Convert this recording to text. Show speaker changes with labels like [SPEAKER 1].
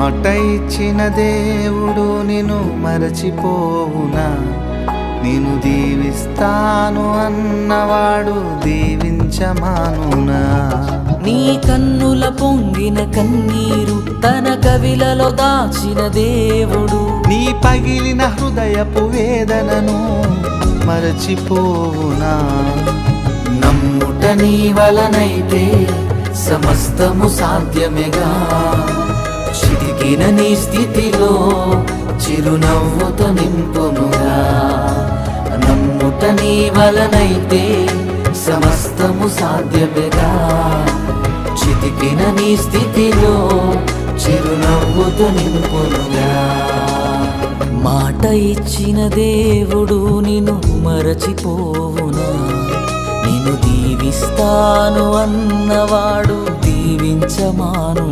[SPEAKER 1] మాట ఇచ్చిన దేవుడు నిన్ను మరచిపోవునా? నేను దీవిస్తాను అన్నవాడు దీవించమానునా?
[SPEAKER 2] నీ కన్నుల పొంగిన కన్నీరు తన కవిలలో దాచిన దేవుడు
[SPEAKER 1] నీ పగిలిన హృదయపు వేదనను మరచిపోవునా?
[SPEAKER 2] నమ్ముట నీ వలనైతే సమస్తము సాధ్యమేగా. చితికిన నీ స్థితిలో చిరునవ్వుతో నింపునుగా. నమ్ముట నీ వలనైతే సమస్తము సాధ్యమేగా. చితికిన నీ స్థితిలో చిరునవ్వుతో నింపునుగా. మాట ఇచ్చిన దేవుడు నిన్ను మరచిపోవునా? నిన్ను దీవిస్తాను అన్నవాడు దీవించమాను.